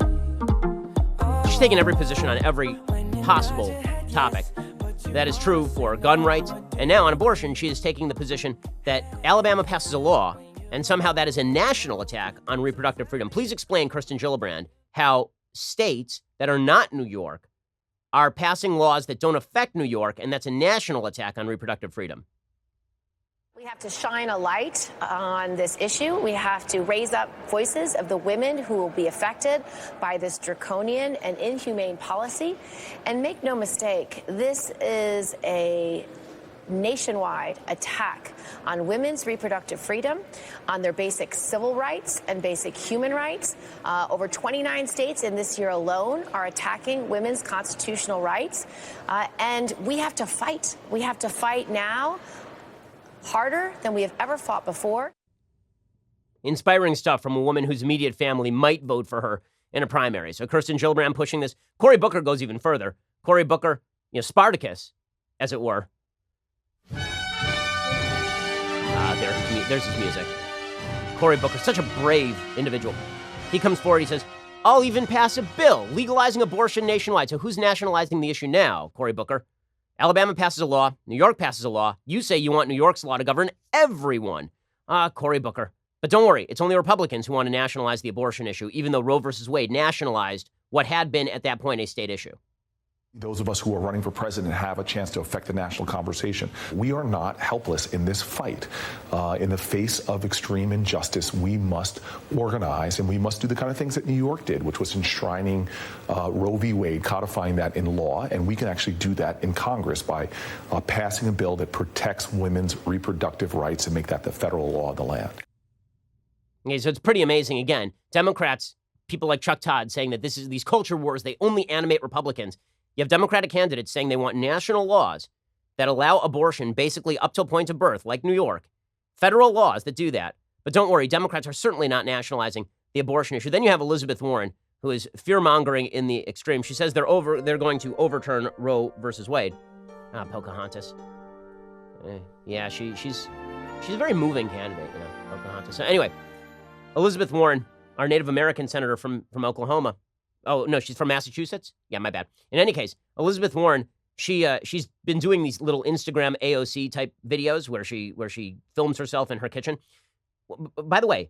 She's taken every position on every possible topic. That is true for gun rights. And now on abortion, she is taking the position that Alabama passes a law, and somehow that is a national attack on reproductive freedom. Please explain, Kirsten Gillibrand, how states that are not New York are passing laws that don't affect New York, and that's a national attack on reproductive freedom. We have to shine a light on this issue. We have to raise up voices of the women who will be affected by this draconian and inhumane policy. And make no mistake, this is a nationwide attack on women's reproductive freedom, on their basic civil rights and basic human rights. Over 29 states in this year alone are attacking women's constitutional rights. And we have to fight. We have to fight now, harder than we have ever fought before. Inspiring stuff from a woman whose immediate family might vote for her in a primary. So Kirsten Gillibrand pushing this. Cory Booker goes even further. Cory Booker, Spartacus, as it were. There's his music. Cory Booker, such a brave individual. He comes forward, he says, I'll even pass a bill legalizing abortion nationwide. So who's nationalizing the issue now, Cory Booker? Alabama passes a law. New York passes a law. You say you want New York's law to govern everyone. Cory Booker. But don't worry, it's only Republicans who want to nationalize the abortion issue, even though Roe versus Wade nationalized what had been at that point a state issue. Those of us who are running for president have a chance to affect the national conversation. We are not helpless in this fight. In the face of extreme injustice, we must organize and we must do the kind of things that New York did, which was enshrining Roe v. Wade, codifying that in law. And we can actually do that in Congress by passing a bill that protects women's reproductive rights and make that the federal law of the land. Okay, so it's pretty amazing. Again, Democrats, people like Chuck Todd saying that these culture wars, they only animate Republicans. You have Democratic candidates saying they want national laws that allow abortion basically up till point of birth, like New York. Federal laws that do that. But don't worry, Democrats are certainly not nationalizing the abortion issue. Then you have Elizabeth Warren, who is fear-mongering in the extreme. She says they're going to overturn Roe versus Wade. Pocahontas. Yeah, she's a very moving candidate, Pocahontas. So anyway, Elizabeth Warren, our Native American senator from Oklahoma. Oh, no, she's from Massachusetts? Yeah, my bad. In any case, Elizabeth Warren, she's been doing these little Instagram AOC type videos where she films herself in her kitchen. By the way,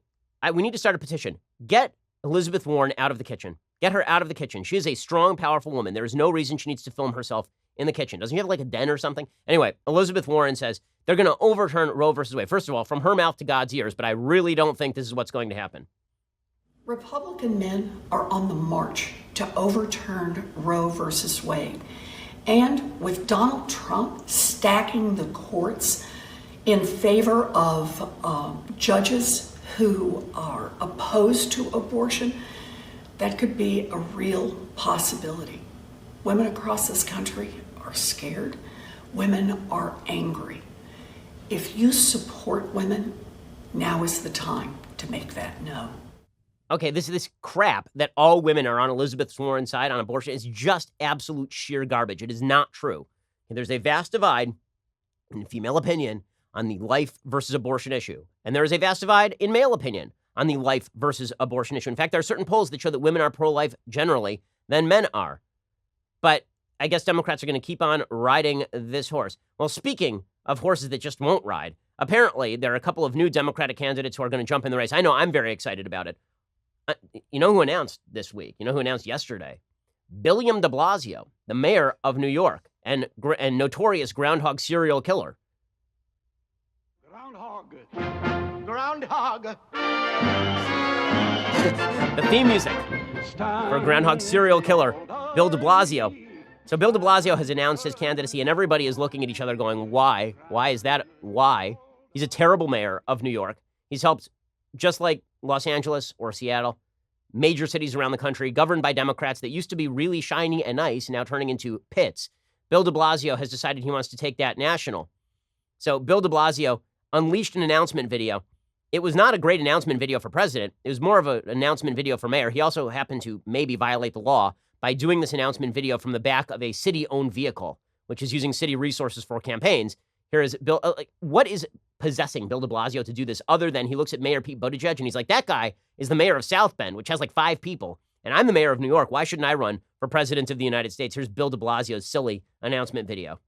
we need to start a petition. Get Elizabeth Warren out of the kitchen. Get her out of the kitchen. She is a strong, powerful woman. There is no reason she needs to film herself in the kitchen. Doesn't she have like a den or something? Anyway, Elizabeth Warren says they're going to overturn Roe versus Wade. First of all, from her mouth to God's ears, but I really don't think this is what's going to happen. Republican men are on the march to overturn Roe versus Wade. And with Donald Trump stacking the courts in favor of judges who are opposed to abortion, that could be a real possibility. Women across this country are scared. Women are angry. If you support women, now is the time to make that known. Okay, this crap that all women are on Elizabeth Warren's side on abortion is just absolute sheer garbage. It is not true. And there's a vast divide in female opinion on the life versus abortion issue. And there is a vast divide in male opinion on the life versus abortion issue. In fact, there are certain polls that show that women are pro-life generally than men are. But I guess Democrats are going to keep on riding this horse. Well, speaking of horses that just won't ride, apparently there are a couple of new Democratic candidates who are going to jump in the race. I know I'm very excited about it. You know who announced this week? You know who announced yesterday? William de Blasio, the mayor of New York and notorious groundhog serial killer. Groundhog. The theme music for groundhog serial killer, Bill de Blasio. So Bill de Blasio has announced his candidacy, and everybody is looking at each other going, why? Why is that? Why? He's a terrible mayor of New York. He's helped, just like Los Angeles or Seattle, major cities around the country governed by Democrats that used to be really shiny and nice, now turning into pits. Bill de Blasio has decided he wants to take that national. So Bill de Blasio unleashed an announcement video. It was not a great announcement video for president. It was more of an announcement video for mayor. He also happened to maybe violate the law by doing this announcement video from the back of a city-owned vehicle, which is using city resources for campaigns. Here is Bill. What is possessing Bill de Blasio to do this other than he looks at Mayor Pete Buttigieg and he's like, that guy is the mayor of South Bend, which has like 5 people. And I'm the mayor of New York. Why shouldn't I run for president of the United States? Here's Bill de Blasio's silly announcement video.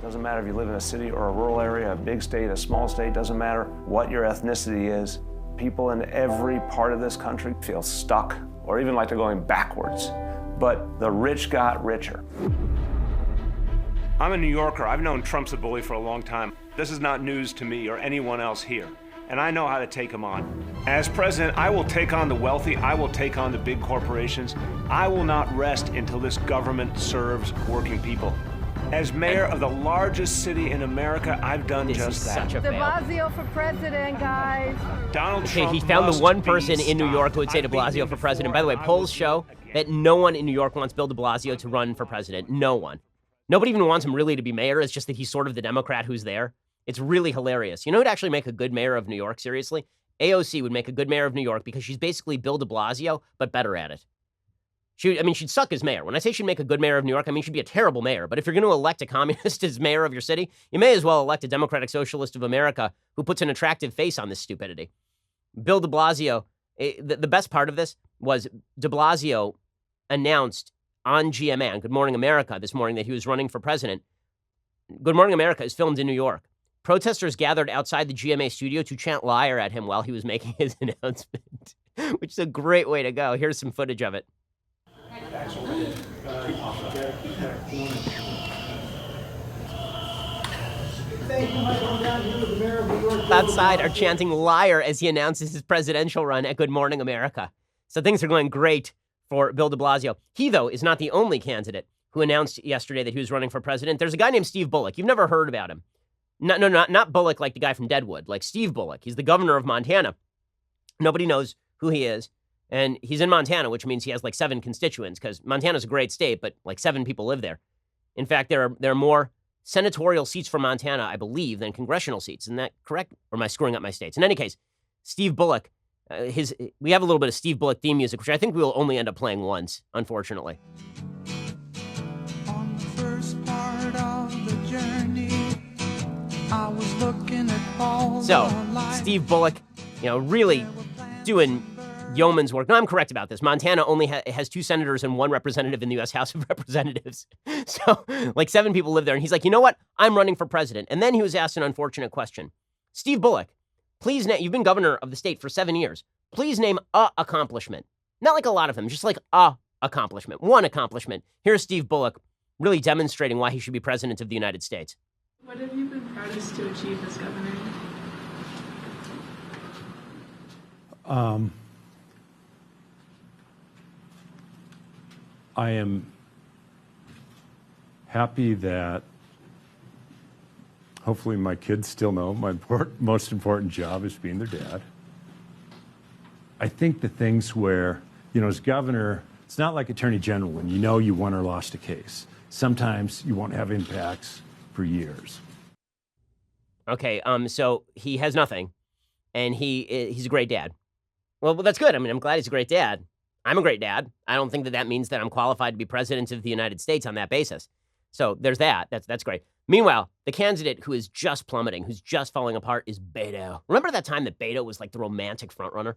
Doesn't matter if you live in a city or a rural area, a big state, a small state, doesn't matter what your ethnicity is. People in every part of this country feel stuck or even like they're going backwards. But the rich got richer. I'm a New Yorker. I've known Trump's a bully for a long time. This is not news to me or anyone else here, and I know how to take him on. As president, I will take on the wealthy. I will take on the big corporations. I will not rest until this government serves working people. As mayor of the largest city in America, I've done just that. De Blasio for president, guys. Donald Trump. He found the one person in New York who would say de Blasio for president. By the way, polls show that no one in New York wants Bill de Blasio to run for president. No one. Nobody even wants him really to be mayor. It's just that he's sort of the Democrat who's there. It's really hilarious. You know who'd actually make a good mayor of New York, seriously? AOC would make a good mayor of New York because she's basically Bill de Blasio, but better at it. She'd suck as mayor. When I say she'd make a good mayor of New York, I mean she'd be a terrible mayor. But if you're going to elect a communist as mayor of your city, you may as well elect a Democratic Socialist of America who puts an attractive face on this stupidity. Bill de Blasio, the best part of this was de Blasio announced on GMA, on Good Morning America, this morning that he was running for president. Good Morning America is filmed in New York. Protesters gathered outside the GMA studio to chant liar at him while he was making his announcement, which is a great way to go. Here's some footage of it. Outside are chanting liar as he announces his presidential run at Good Morning America. So things are going great for Bill de Blasio. He, though, is not the only candidate who announced yesterday that he was running for president. There's a guy named Steve Bullock. You've never heard about him. Not Bullock like the guy from Deadwood, like Steve Bullock. He's the governor of Montana. Nobody knows who he is. And he's in Montana, which means he has like 7 constituents, because Montana's a great state, but like 7 people live there. In fact, there are more senatorial seats for Montana, I believe, than congressional seats. Isn't that correct? Or am I screwing up my states? In any case, Steve Bullock, we have a little bit of Steve Bullock theme music, which I think we will only end up playing once, unfortunately. On the first part of the journey, I was looking at all So, Steve Bullock, really doing yeoman's work. No, I'm correct about this. Montana only has 2 senators and 1 representative in the U.S. House of Representatives. So, like 7 people live there. And he's like, you know what? I'm running for president. And then he was asked an unfortunate question. Steve Bullock, please name, you've been governor of the state for 7 years. Please name a accomplishment. Not like a lot of them, just like a accomplishment. 1 accomplishment. Here's Steve Bullock really demonstrating why he should be president of the United States. What have you been proudest to achieve as governor? I am happy that hopefully my kids still know my most important job is being their dad. I think the things where, as governor, it's not like attorney general when you won or lost a case. Sometimes you won't have impacts for years. Okay, so he has nothing, and he's a great dad. Well, that's good. I mean, I'm glad he's a great dad. I'm a great dad. I don't think that means that I'm qualified to be president of the United States on that basis. So there's that. That's great. Meanwhile, the candidate who is just plummeting, who's just falling apart, is Beto. Remember that time that Beto was like the romantic frontrunner?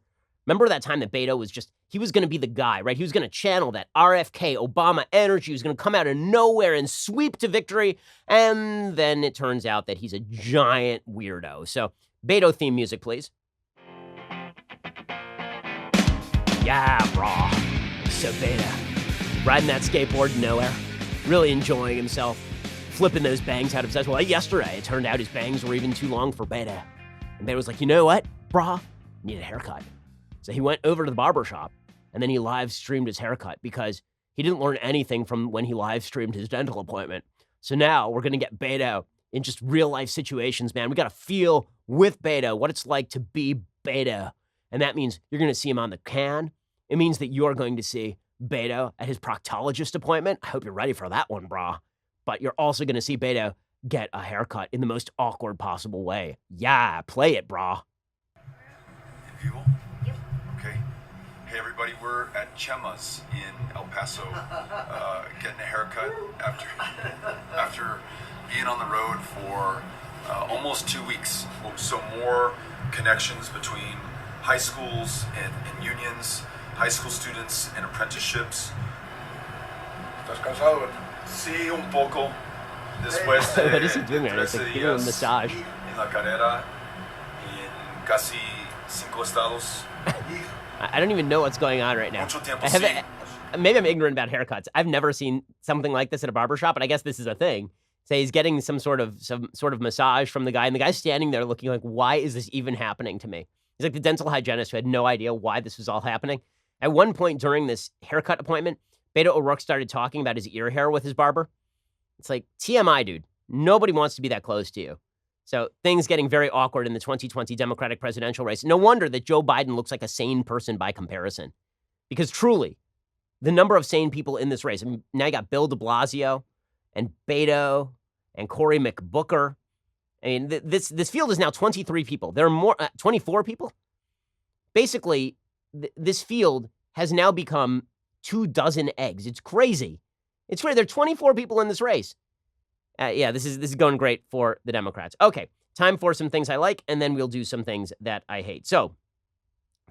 Remember that time that Beto was he was going to be the guy, right? He was going to channel that RFK Obama energy. He was going to come out of nowhere and sweep to victory. And then it turns out that he's a giant weirdo. So Beto theme music, please. Yeah, brah. So Beto, riding that skateboard nowhere, really enjoying himself, flipping those bangs out of his eyes. Well, yesterday, it turned out his bangs were even too long for Beto. And Beto was like, you know what, brah? Need a haircut. So he went over to the barber shop, and then he live streamed his haircut because he didn't learn anything from when he live streamed his dental appointment. So now we're going to get Beto in just real life situations, man. We got to feel with Beto what it's like to be Beto. And that means you're going to see him on the can. It means that you're going to see Beto at his proctologist appointment. I hope you're ready for that one, brah. But you're also going to see Beto get a haircut in the most awkward possible way. Yeah, play it, brah. People? Yep. Okay. Hey, everybody, we're at Chema's in El Paso, getting a haircut after being on the road for almost 2 weeks. So more connections between high schools and unions, high school students and apprenticeships. ¿Estás cansado? Sí, un poco. Después de what is he doing right now? It's like giving him a massage. En la carrera, en casi 5 estados. I don't even know what's going on right now. Maybe I'm ignorant about haircuts. I've never seen something like this at a barbershop, but I guess this is a thing. So he's getting some sort of massage from the guy, and the guy's standing there looking like, why is this even happening to me? He's like the dental hygienist who had no idea why this was all happening. At one point during this haircut appointment, Beto O'Rourke started talking about his ear hair with his barber. It's like, TMI, dude. Nobody wants to be that close to you. So things getting very awkward in the 2020 Democratic presidential race. No wonder that Joe Biden looks like a sane person by comparison. Because truly, the number of sane people in this race, I mean, now you got Bill de Blasio and Beto and Cory McBooker. I mean, this field is now 23 people. There are more, 24 people? Basically, this field has now become 24 eggs. It's crazy. It's crazy. There are 24 people in this race. Yeah, this is going great for the Democrats. Okay, time for some things I like, and then we'll do some things that I hate. So,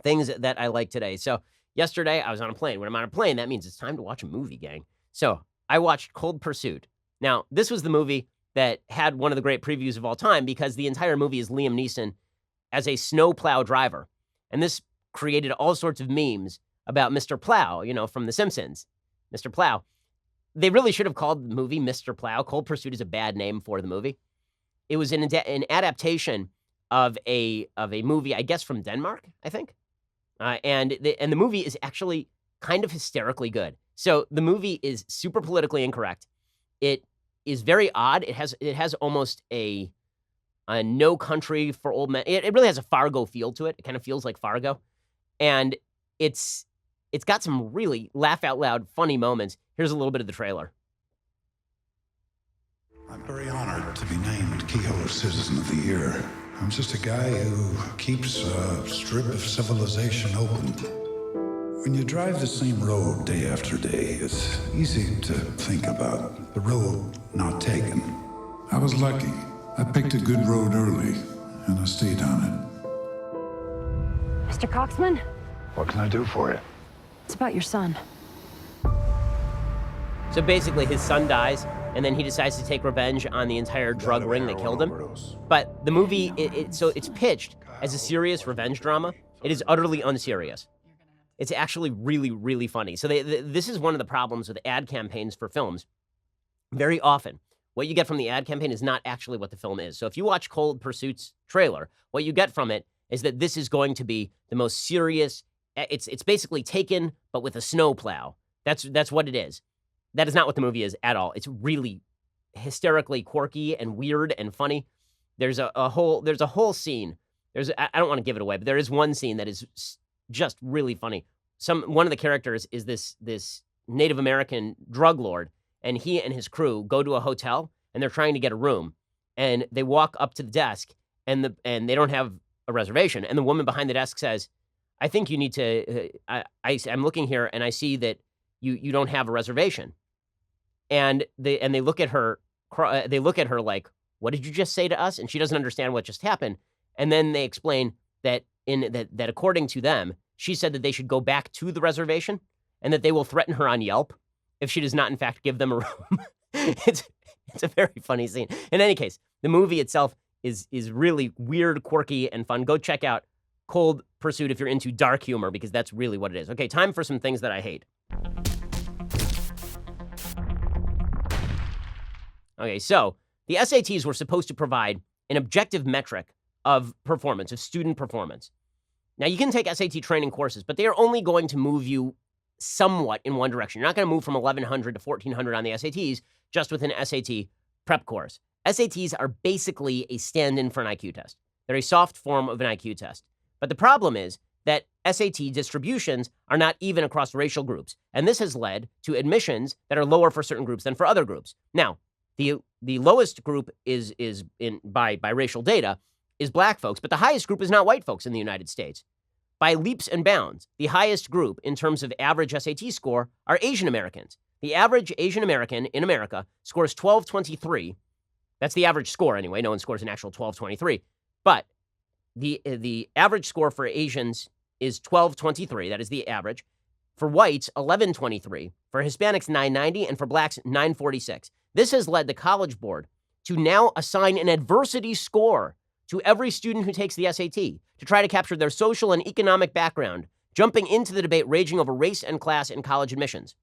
things that I like today. So, yesterday, I was on a plane. When I'm on a plane, that means it's time to watch a movie, gang. So I watched Cold Pursuit. Now, this was the movie that had one of the great previews of all time because the entire movie is Liam Neeson as a snowplow driver. And this created all sorts of memes about Mr. Plow, from The Simpsons. Mr. Plow. They really should have called the movie Mr. Plow. Cold Pursuit is a bad name for the movie. It was an adaptation of a movie, I guess, from Denmark, I think. And the movie is actually kind of hysterically good. So the movie is super politically incorrect. It is very odd. It has almost a No Country for Old Men. It really has a Fargo feel to it. It kind of feels like Fargo. And it's got some really laugh out loud funny moments. Here's a little bit of the trailer. I'm very honored to be named Kehoe Citizen of the Year. I'm just a guy who keeps a strip of civilization open. When you drive the same road day after day, it's easy to think about the road not taken. I was lucky. I picked a good road early, and I stayed on it. Mr. Coxman? What can I do for you? It's about your son. So basically, his son dies, and then he decides to take revenge on the entire drug ring that killed him. But the movie, it's pitched as a serious revenge drama. It is utterly unserious. It's actually really, really funny. So this is one of the problems with ad campaigns for films. Very often, what you get from the ad campaign is not actually what the film is. So if you watch Cold Pursuit's trailer, what you get from it is that this is going to be the most serious. It's basically Taken, but with a snowplow. That's what it is. That is not what the movie is at all. It's really hysterically quirky and weird and funny. There's a whole scene. I don't want to give it away, but there is one scene that is just really funny. One of the characters is this Native American drug lord, and he and his crew go to a hotel and they're trying to get a room, and they walk up to the desk and they don't have a reservation, and the woman behind the desk says, "I think you need to. I'm looking here and I see that you don't have a reservation." And they look at her. They look at her like, "What did you just say to us?" And she doesn't understand what just happened. And then they explain that that according to them, she said that they should go back to the reservation and that they will threaten her on Yelp if she does not, in fact, give them a room. It's a very funny scene. In any case, the movie itself is really weird, quirky, and fun. Go check out Cold Pursuit if you're into dark humor, because that's really what it is. Okay, time for some things that I hate. Okay, so the SATs were supposed to provide an objective metric of performance, of student performance. Now, you can take SAT training courses, but they are only going to move you somewhat in one direction. You're not going to move from 1,100 to 1,400 on the SATs just with an SAT prep course. SATs are basically a stand-in for an IQ test. They're a soft form of an IQ test. But the problem is that SAT distributions are not even across racial groups, and this has led to admissions that are lower for certain groups than for other groups. Now, the lowest group is by racial data is black folks, but the highest group is not white folks in the United States. By leaps and bounds, the highest group in terms of average SAT score are Asian Americans. The average Asian American in America scores 1223. That's the average score anyway. No one scores an actual 1223. But the average score for Asians is 1223. That is the average. For whites, 1123. For Hispanics, 990. And for blacks, 946. This has led the College Board to now assign an adversity score to every student who takes the SAT to try to capture their social and economic background, jumping into the debate raging over race and class in college admissions.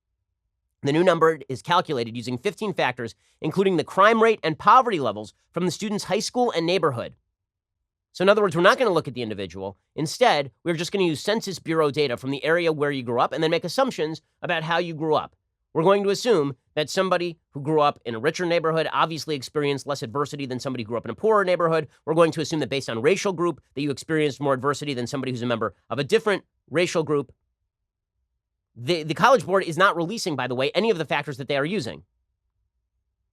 The new number is calculated using 15 factors, including the crime rate and poverty levels from the student's high school and neighborhood. So in other words, we're not going to look at the individual. Instead, we're just going to use Census Bureau data from the area where you grew up and then make assumptions about how you grew up. We're going to assume that somebody who grew up in a richer neighborhood obviously experienced less adversity than somebody who grew up in a poorer neighborhood. We're going to assume that based on racial group, that you experienced more adversity than somebody who's a member of a different racial group. The College Board is not releasing, by the way, any of the factors that they are using.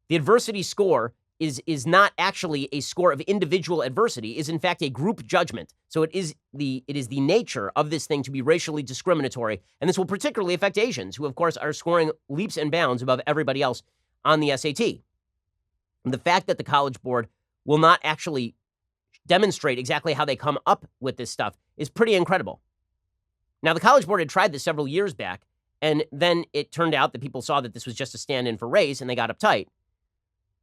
The adversity score is not actually a score of individual adversity, is in fact a group judgment. So it is the nature of this thing to be racially discriminatory, and this will particularly affect Asians, who of course are scoring leaps and bounds above everybody else on the SAT. And the fact that the College Board will not actually demonstrate exactly how they come up with this stuff is pretty incredible. Now, the College Board had tried this several years back, And then it turned out that people saw that this was just a stand-in for race, and they got uptight.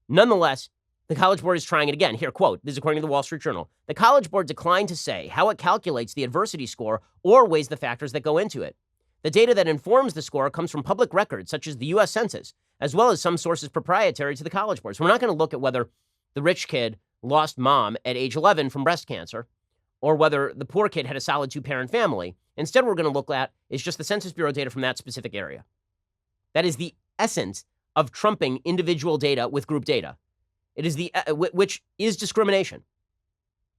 Nonetheless, the College Board is trying it again. Here, quote, this is according to the Wall Street Journal. The College Board declined to say how it calculates the adversity score or weighs the factors that go into it. The data that informs the score comes from public records, such as the U.S. Census, as well as some sources proprietary to the College Board. So we're not going to look at whether the rich kid lost mom at age 11 from breast cancer, or whether the poor kid had a solid two-parent family. Instead, what we're going to look at is just the Census Bureau data from that specific area. That is the essence of trumping individual data with group data. It is which is discrimination.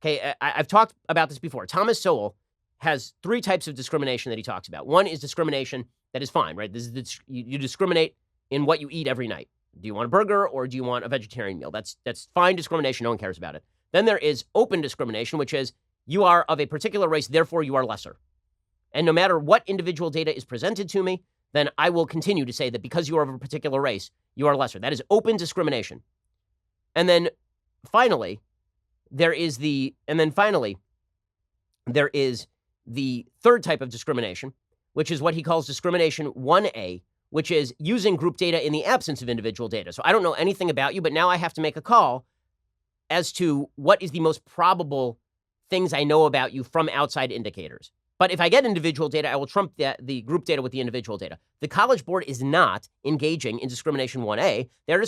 Okay, I've talked about this before. Thomas Sowell has three types of discrimination that he talks about. One is discrimination that is fine, right? This is you discriminate in what you eat every night. Do you want a burger or do you want a vegetarian meal? That's fine discrimination. No one cares about it. Then there is open discrimination, which is you are of a particular race, therefore you are lesser. And no matter what individual data is presented to me, then I will continue to say that because you are of a particular race, you are lesser. That is open discrimination. And then finally, there is the third type of discrimination, which is what he calls discrimination 1A, which is using group data in the absence of individual data. So I don't know anything about you, but now I have to make a call as to what is the most probable things I know about you from outside indicators. But if I get individual data, I will trump the group data with the individual data. The College Board is not engaging in discrimination 1A. They're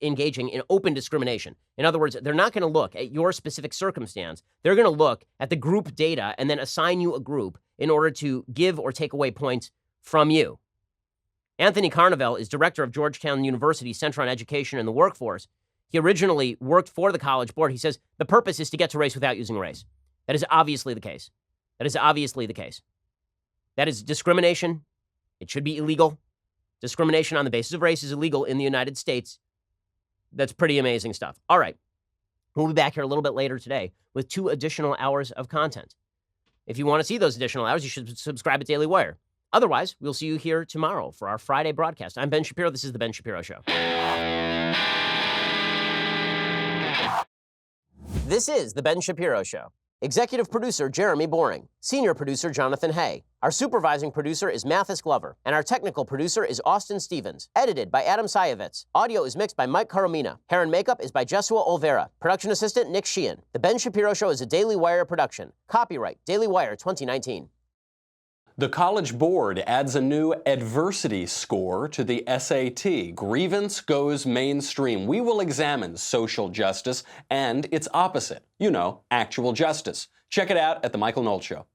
engaging in open discrimination. In other words, they're not going to look at your specific circumstance. They're going to look at the group data and then assign you a group in order to give or take away points from you. Anthony Carnival is director of Georgetown University's Center on Education and the Workforce. He originally worked for the College Board. He says the purpose is to get to race without using race. That is obviously the case. That is obviously the case. That is discrimination. It should be illegal. Discrimination on the basis of race is illegal in the United States. That's pretty amazing stuff. All right. We'll be back here a little bit later today with 2 additional hours of content. If you want to see those additional hours, you should subscribe at Daily Wire. Otherwise, we'll see you here tomorrow for our Friday broadcast. I'm Ben Shapiro. This is The Ben Shapiro Show. This is The Ben Shapiro Show. Executive producer Jeremy Boring. Senior producer Jonathan Hay. Our supervising producer is Mathis Glover. And our technical producer is Austin Stevens. Edited by Adam Sayevitz. Audio is mixed by Mike Coromina. Hair and makeup is by Jesua Olvera. Production assistant Nick Sheehan. The Ben Shapiro Show is a Daily Wire production. Copyright Daily Wire 2019. The College Board adds a new adversity score to the SAT. Grievance goes mainstream. We will examine social justice and its opposite. You know, actual justice. Check it out at The Michael Knowles Show.